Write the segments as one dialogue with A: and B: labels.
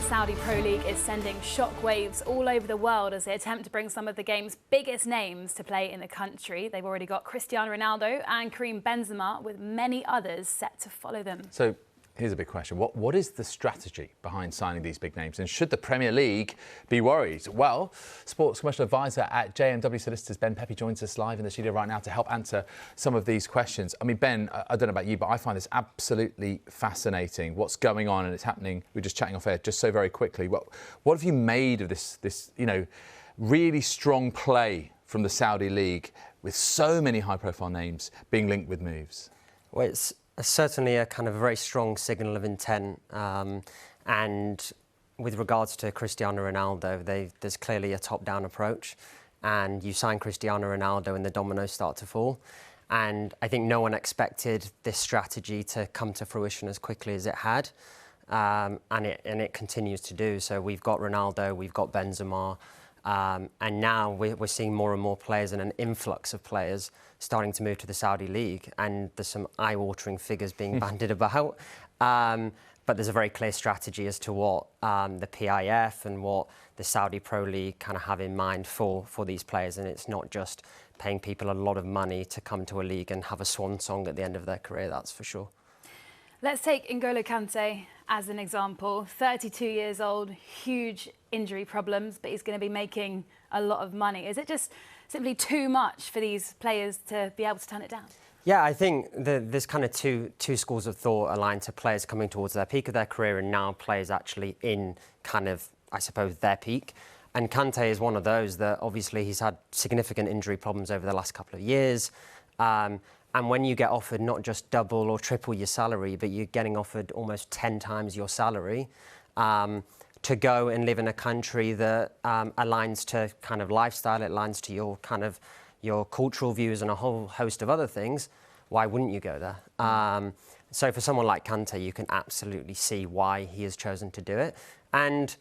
A: the Saudi Pro League is sending shockwaves all over the world as they attempt to bring some of the game's biggest names to play in the country. They've already got Cristiano Ronaldo and Karim Benzema, with many others set to follow them.
B: So here's a big question. What is the strategy behind signing these big names? And should the Premier League be worried? Well, Sports Commercial Advisor at JMW Solicitors, Ben Pepe, joins us live in the studio right now to help answer some of these questions. I mean, Ben, I don't know about you, but I find this absolutely fascinating, what's going on, and it's happening. We're just chatting off air just so very quickly. What have you made of this really strong play from the Saudi League with so many high-profile names being linked with moves?
C: Well, it's certainly a kind of very strong signal of intent, and with regards to Cristiano Ronaldo, there's clearly a top-down approach, and you sign Cristiano Ronaldo and the dominoes start to fall. And I think no one expected this strategy to come to fruition as quickly as it had, and it continues to do. So we've got Ronaldo, we've got Benzema, and now we're seeing more and more players and an influx of players starting to move to the Saudi League, and there's some eye-watering figures being bandied about. But there's a very clear strategy as to what the PIF and what the Saudi Pro League kind of have in mind for these players, and it's not just paying people a lot of money to come to a league and have a swan song at the end of their career, that's for sure.
A: Let's take N'Golo Kante as an example. 32 years old, huge injury problems, but he's going to be making a lot of money. Is it just simply too much for these players to be able to turn it down?
C: Yeah, I think there's kind of two schools of thought aligned to players coming towards their peak of their career and now players actually in kind of, I suppose, their peak. And Kante is one of those that obviously he's had significant injury problems over the last couple of years. And when you get offered not just double or triple your salary, but you're getting offered almost 10 times your salary to go and live in a country that aligns to kind of lifestyle, it aligns to your cultural views and a whole host of other things, why wouldn't you go there? So for someone like Kante, you can absolutely see why he has chosen to do it. And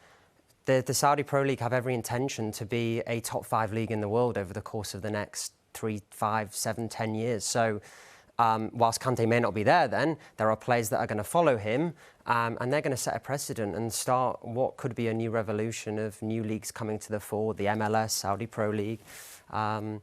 C: the Saudi Pro League have every intention to be a top 5 league in the world over the course of the next 3, 5, 7, 10 years. So whilst Kante may not be there then, there are players that are going to follow him, and they're going to set a precedent and start what could be a new revolution of new leagues coming to the fore, the MLS, Saudi Pro League. So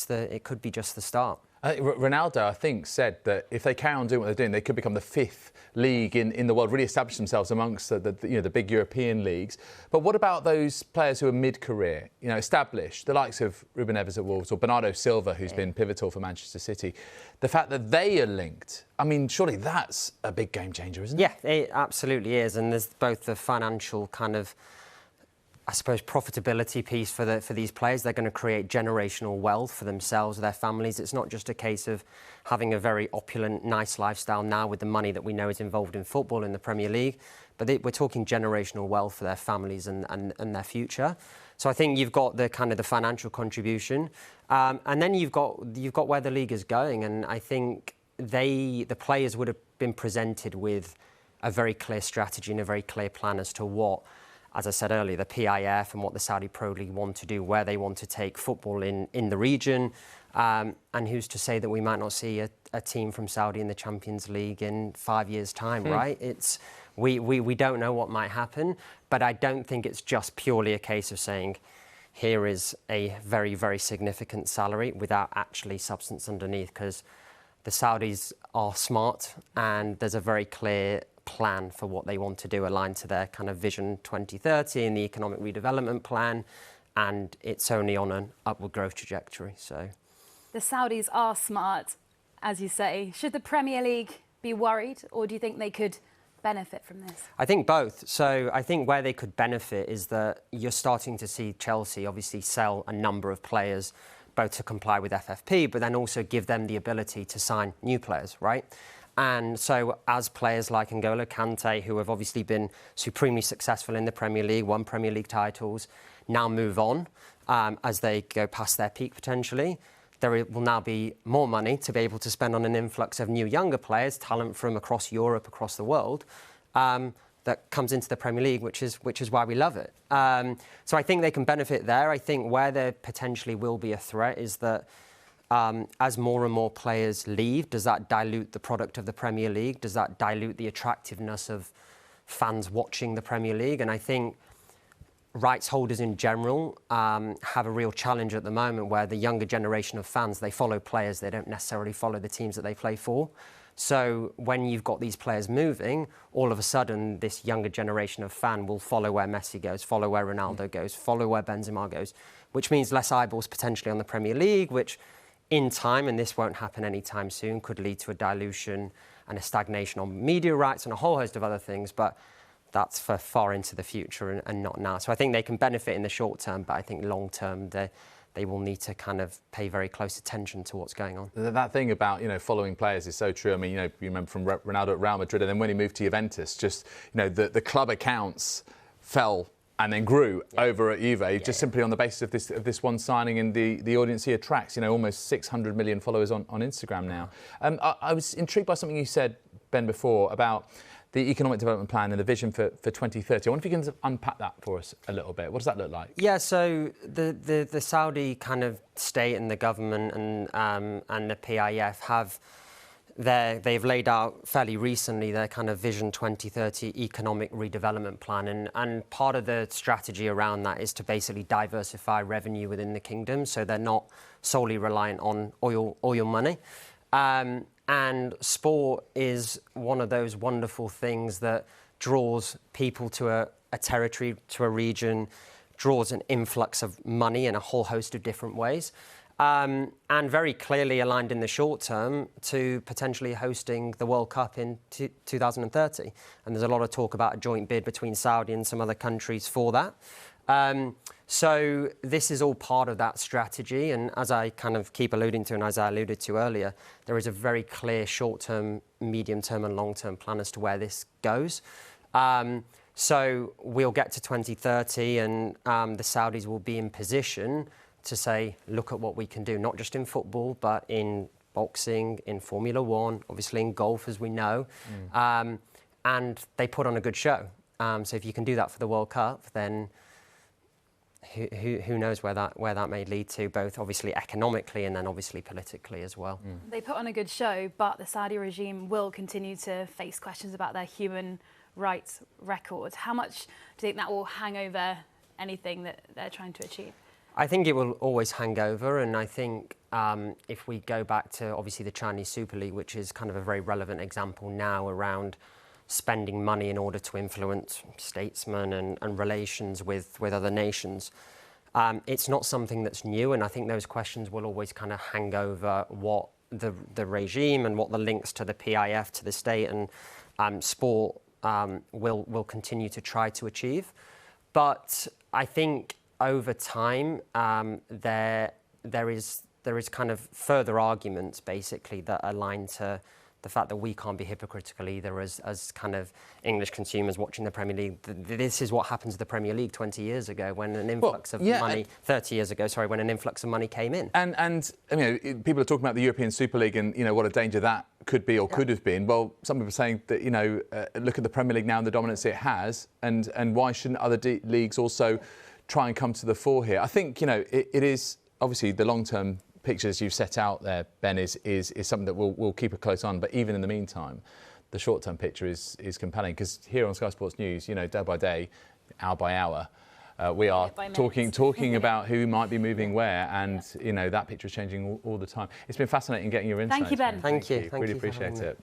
C: it could be just the start.
B: Ronaldo, I think, said that if they carry on doing what they're doing, they could become the 5th league in the world, really establish themselves amongst the big European leagues. But what about those players who are mid-career, established, the likes of Ruben Neves at Wolves or Bernardo Silva, who's been pivotal for Manchester City? The fact that they are linked, I mean, surely that's a big game changer, isn't it?
C: Yeah, it absolutely is. And there's both the financial kind of, I suppose, profitability piece for these players. They're going to create generational wealth for themselves, their families. It's not just a case of having a very opulent, nice lifestyle now with the money that we know is involved in football in the Premier League, but we're talking generational wealth for their families and their future. So I think you've got the kind of the financial contribution, and then you've got where the league is going. And I think the players would have been presented with a very clear strategy and a very clear plan as to what, as I said earlier, the PIF and what the Saudi Pro League want to do, where they want to take football in the region. And who's to say that we might not see a team from Saudi in the Champions League in 5 years' time, right? We don't know what might happen, but I don't think it's just purely a case of saying, here is a very, very significant salary without actually substance underneath, because the Saudis are smart and there's a very clear plan for what they want to do, aligned to their kind of Vision 2030 and the economic redevelopment plan, and it's only on an upward growth trajectory. So
A: the Saudis are smart, as you say. Should the Premier League be worried, or do you think they could benefit from this?
C: I think both. So I think where they could benefit is that you're starting to see Chelsea obviously sell a number of players, both to comply with FFP, but then also give them the ability to sign new players, right? And so as players like N'Golo Kante, who have obviously been supremely successful in the Premier League, won Premier League titles, now move on as they go past their peak potentially, there will now be more money to be able to spend on an influx of new younger players, talent from across Europe, across the world, that comes into the Premier League, which is why we love it. So I think they can benefit there. I think where there potentially will be a threat is that as more and more players leave, does that dilute the product of the Premier League? Does that dilute the attractiveness of fans watching the Premier League. And I think rights holders in general have a real challenge at the moment, where the younger generation of fans, they follow players, they don't necessarily follow the teams that they play for. So when you've got these players moving, all of a sudden this younger generation of fan will follow where Messi goes, follow where Ronaldo goes, follow where Benzema goes, which means less eyeballs potentially on the Premier League, which in time, and this won't happen anytime soon, could lead to a dilution and a stagnation on media rights and a whole host of other things. But that's for far into the future and not now. So I think they can benefit in the short term, but I think long term they will need to kind of pay very close attention to what's going on.
B: That thing about, following players is so true. I mean, you remember from Ronaldo at Real Madrid, and then when he moved to Juventus, just, the club accounts fell and then grew over at Juve, just simply on the basis of this one signing and the audience he attracts. Almost 600 million followers on Instagram now. I was intrigued by something you said, Ben, before about the economic development plan and the vision for 2030. I wonder if you can unpack that for us a little bit. What does that look like?
C: Yeah, so the Saudi kind of state and the government and the PIF they've laid out fairly recently their kind of Vision 2030 economic redevelopment plan. And part of the strategy around that is to basically diversify revenue within the kingdom, so they're not solely reliant on oil money. And sport is one of those wonderful things that draws people to a territory, to a region, draws an influx of money in a whole host of different ways. And very clearly aligned in the short term to potentially hosting the World Cup in 2030. And there's a lot of talk about a joint bid between Saudi and some other countries for that. So this is all part of that strategy, and as I kind of keep alluding to, and as I alluded to earlier, there is a very clear short-term, medium-term and long-term plan as to where this goes. So we'll get to 2030 and the Saudis will be in position to say, look at what we can do, not just in football, but in boxing, in Formula One, obviously in golf, as we know. And they put on a good show. So if you can do that for the World Cup, then who knows where that may lead to, both obviously economically and then obviously politically as well.
A: They put on a good show, but the Saudi regime will continue to face questions about their human rights record. How much do you think that will hang over anything that they're trying to achieve?
C: I think it will always hang over, and I think if we go back to obviously the Chinese Super League, which is kind of a very relevant example now around spending money in order to influence statesmen and relations with other nations. It's not something that's new, and I think those questions will always kind of hang over what the regime and what the links to the PIF, to the state and sport will continue to try to achieve. But I think over time there is kind of further arguments basically that align to the fact that we can't be hypocritical either as kind of English consumers watching the Premier League. This is what happened to the Premier League 20 years ago when an influx of money, 30 years ago, sorry, when an influx of money came in.
B: And people are talking about the European Super League and, what a danger that could be or could have been. Well, some people are saying that, look at the Premier League now and the dominance it has, and why shouldn't other leagues also try and come to the fore here? I think, it is obviously the long-term pictures you've set out there, Ben, is something that we'll keep a close on. But even in the meantime, the short-term picture is compelling, because here on Sky Sports News, day by day, hour by hour, we are talking about who might be moving where, and that picture is changing all the time. It's been fascinating getting your insights.
A: Thank you, Ben.
C: Thank you.
B: Really appreciate it.